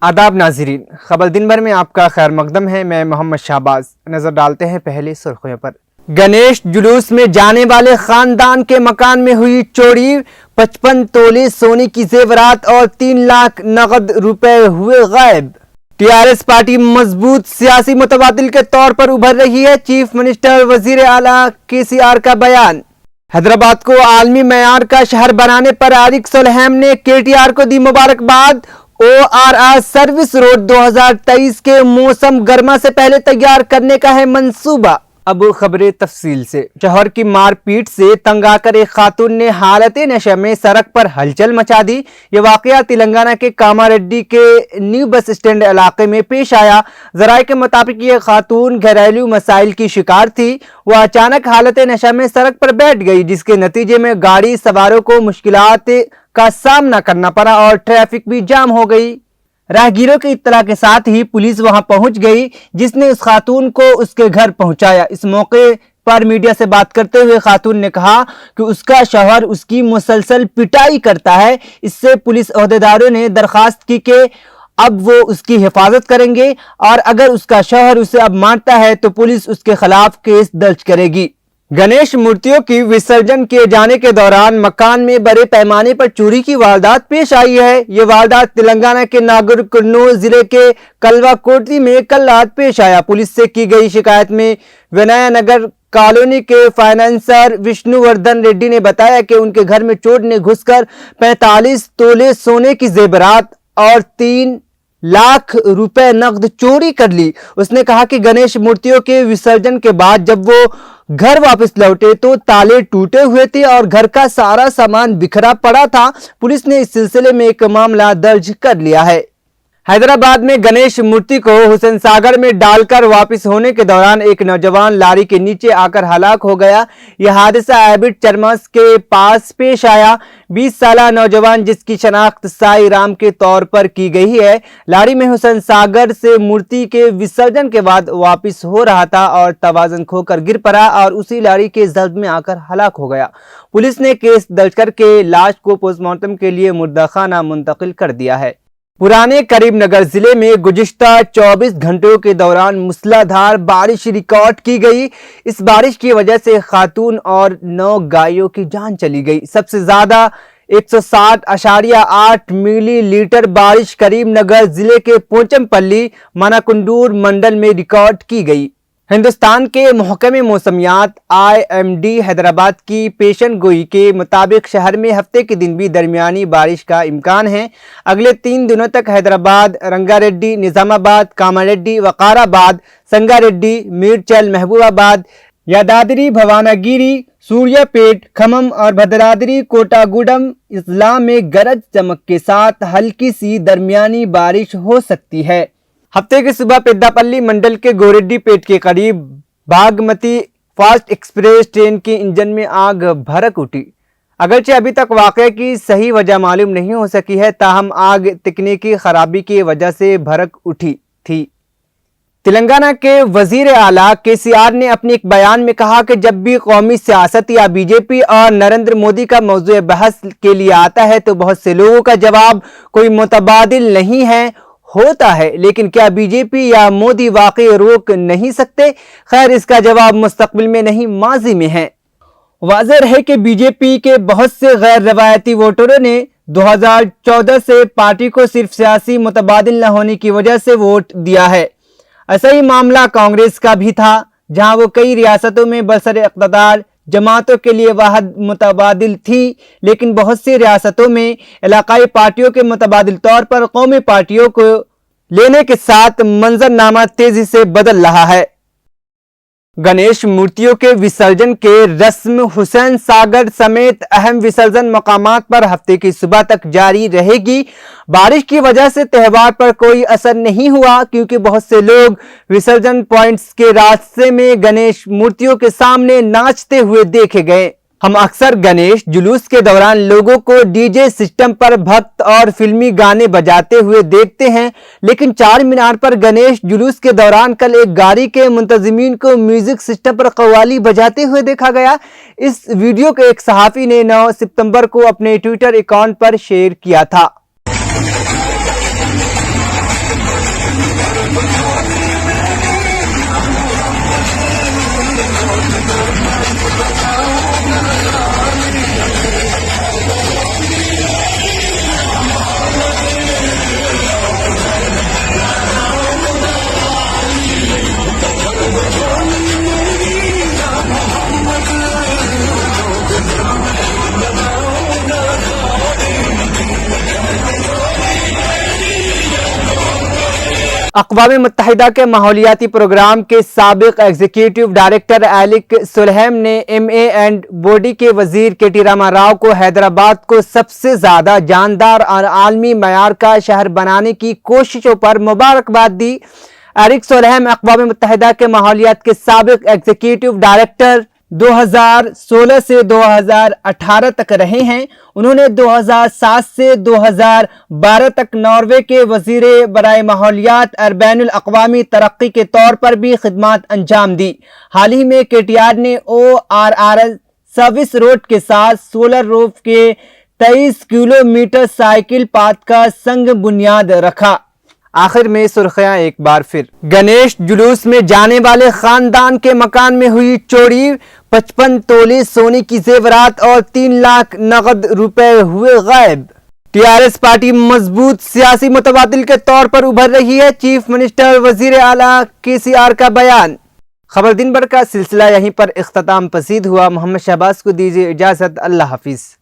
आदाब नाज़रीन, खबर दिन भर में आपका खैर मकदम है। मैं मोहम्मद शाहबाज। नजर डालते हैं पहले सुर्खियों पर। गणेश जुलूस में जाने वाले खानदान के मकान में हुई चोरी, 55 तोले सोने की जेवरात और 3 लाख नगद रुपए हुए गायब। टीआरएस पार्टी मजबूत सियासी मुतबादिल के तौर पर उभर रही है, चीफ मिनिस्टर वजीर आला केसीआर का बयान। हैदराबाद को आलमी मेयार का शहर बनाने पर आरिफ सलेम ने केटीआर को दी मुबारकबाद। ORR सर्विस रोड 2023 के मौसम गर्मा से पहले तैयार करने का है मंसूबा। अब खबरें तफसील से। शौहर की मारपीट से तंग आकर एक खातून ने हालत नशे में सड़क पर हलचल मचा दी। ये वाकया तेलंगाना के कामारेड्डी के न्यू बस स्टैंड इलाके में पेश आया। जराये के मुताबिक ये खातून घरेलू मसाइल की शिकार थी। वह अचानक हालत नशा में सड़क पर बैठ गई, जिसके नतीजे में गाड़ी सवारों को मुश्किलात का सामना करना पड़ा और ट्रैफिक भी जाम हो गई। राहगीरों की इत्तला के साथ ही पुलिस वहां पहुंच गई, जिसने उस खातून को उसके घर पहुंचाया। इस मौके पर मीडिया से बात करते हुए खातून ने कहा कि उसका शौहर उसकी मुसलसल पिटाई करता है। इससे पुलिस ओहदेदारों ने दरखास्त की कि अब वो उसकी हिफाजत करेंगे और अगर उसका शौहर उसे अब मारता है तो पुलिस उसके खिलाफ केस दर्ज करेगी। गणेश मूर्तियों की विसर्जन किए जाने के दौरान मकान में बड़े पैमाने पर चोरी की वारदात पेश आई है। ये वारदात तेलंगाना के नागर कर्नूल जिले के कलवा कोटली में कल रात पेश आया। पुलिस से की गई शिकायत में विनय नगर कॉलोनी के फाइनेंसर विष्णुवर्धन रेड्डी ने बताया कि उनके घर में चोर ने घुसकर 45 तोले सोने की जेवरात और 3 लाख रुपए नकद चोरी कर ली। उसने कहा कि गणेश मूर्तियों के विसर्जन के बाद जब वो घर वापस लौटे तो ताले टूटे हुए थे और घर का सारा सामान बिखरा पड़ा था। पुलिस ने इस सिलसिले में एक मामला दर्ज कर लिया है। हैदराबाद में गणेश मूर्ति को हुसैन सागर में डालकर वापस होने के दौरान एक नौजवान लारी के नीचे आकर हलाक हो गया। यह हादसा एबिट चरमस के पास पेश आया। 20 साला नौजवान, जिसकी शनाख्त साई राम के तौर पर की गई है, लारी में हुसैन सागर से मूर्ति के विसर्जन के बाद वापस हो रहा था और तवाज़ुन खोकर गिर पड़ा और उसी लारी के जल्द में आकर हलाक हो गया। पुलिस ने केस दर्ज करके लाश को पोस्टमार्टम के लिए मुर्दाखाना मुंतकिल कर दिया है। पुराने करीमनगर जिले में गुज़िश्ता 24 घंटों के दौरान मूसलाधार बारिश रिकॉर्ड की गई। इस बारिश की वजह से खातून और 9 गायों की जान चली गई। सबसे ज्यादा 160.8 मिलीलीटर बारिश करीमनगर जिले के पोचमपल्ली मनाकुंडूर मंडल में रिकॉर्ड की गई। हिंदुस्तान के महकमे मौसमियात IMD हैदराबाद की पेशन गोई के मुताबिक शहर में हफ्ते के दिन भी दरमियानी बारिश का इम्कान है। अगले 3 दिनों तक हैदराबाद, रंगारेड्डी, निजामाबाद, कामारेड्डी, वकाराबाद, संगारेड्डी, मीरचल, महबूबाबाद, यादाद्री भवानागिरी, सूर्यापेट, खम्मम और भद्राद्री कोटागुडम इजला में गरज चमक के साथ हल्की सी दरमियानी बारिश हो सकती है। हफ्ते की सुबह पेद्दापल्ली मंडल के गोरेड्डीपेट के करीब बागमती फास्ट एक्सप्रेस ट्रेन के इंजन में आग भड़क उठी। अगरचे अभी तक वाक़ये की सही वजह मालूम नहीं हो सकी है, ताहम आग तकनीकी खराबी की वजह से भड़क उठी थी। तेलंगाना के वजीर आला केसीआर ने अपने एक बयान में कहा कि जब भी कौमी सियासत या बीजेपी और नरेंद्र मोदी का मौजूद बहस के लिए आता है तो बहुत से लोगों का जवाब कोई मुतबादिल नहीं है होता है, लेकिन क्या बीजेपी या मोदी वाकई रोक नहीं सकते? खैर, इसका जवाब मुस्तकबिल में नहीं माजी में है। वाज़ेह है कि बीजेपी के बहुत से गैर रवायती वोटरों ने 2014 से पार्टी को सिर्फ सियासी मुतबादिल न होने की वजह से वोट दिया है। ऐसा ही मामला कांग्रेस का भी था, जहां वो कई रियासतों में बरसर इक़्तिदार जमातों के लिए वाहद मुतबादिल थी, लेकिन बहुत सी रियासतों में इलाकाई पार्टियों के मुतबादिल तौर पर कौमी पार्टियों को लेने के साथ मंजरनामा तेजी से बदल रहा है। गणेश मूर्तियों के विसर्जन के रस्म हुसैन सागर समेत अहम विसर्जन मकामात पर हफ्ते की सुबह तक जारी रहेगी। बारिश की वजह से त्यौहार पर कोई असर नहीं हुआ, क्योंकि बहुत से लोग विसर्जन पॉइंट्स के रास्ते में गणेश मूर्तियों के सामने नाचते हुए देखे गए। हम अक्सर गणेश जुलूस के दौरान लोगों को डीजे सिस्टम पर भक्त और फिल्मी गाने बजाते हुए देखते हैं, लेकिन चार मीनार पर गणेश जुलूस के दौरान कल एक गाड़ी के मुंतजिमीन को म्यूजिक सिस्टम पर कव्वाली बजाते हुए देखा गया। इस वीडियो को एक सहाफ़ी ने 9 सितंबर को अपने ट्विटर अकाउंट पर शेयर किया था। اقوام متحدہ کے ماحولیاتی پروگرام کے سابق ایگزیکٹو ڈائریکٹر ایلک سولہیم نے ایم اے اینڈ بوڈی کے وزیر کے ٹی راما راؤ کو حیدرآباد کو سب سے زیادہ جاندار اور عالمی معیار کا شہر بنانے کی کوششوں پر مبارکباد دی۔ ایلک سولہیم اقوام متحدہ کے ماحولیات کے سابق ایگزیکٹو ڈائریکٹر 2016 سے 2018 تک رہے ہیں۔ انہوں نے 2007 سے 2012 تک ناروے کے وزیر برائے ماحولیات اور بین الاقوامی ترقی کے طور پر بھی خدمات انجام دی۔ حال ہی میں کے ٹی آر نے ORR سروس روڈ کے ساتھ سولر روف کے 23 کلومیٹر سائیکل پاتھ کا سنگ بنیاد رکھا۔ آخر میں سرخیاں ایک بار پھر، گنیش جلوس میں جانے والے خاندان کے مکان میں ہوئی چوری، 55 تولے سونے کی زیورات اور 3 لاکھ نقد روپے ہوئے غائب۔ ٹی آر ایس پارٹی مضبوط سیاسی متبادل کے طور پر ابھر رہی ہے، چیف منسٹر وزیر اعلیٰ KCR کا بیان۔ خبر دن بھر کا سلسلہ یہیں پر اختتام پذیر ہوا۔ محمد شہباز کو دیجیے اجازت، اللہ حافظ۔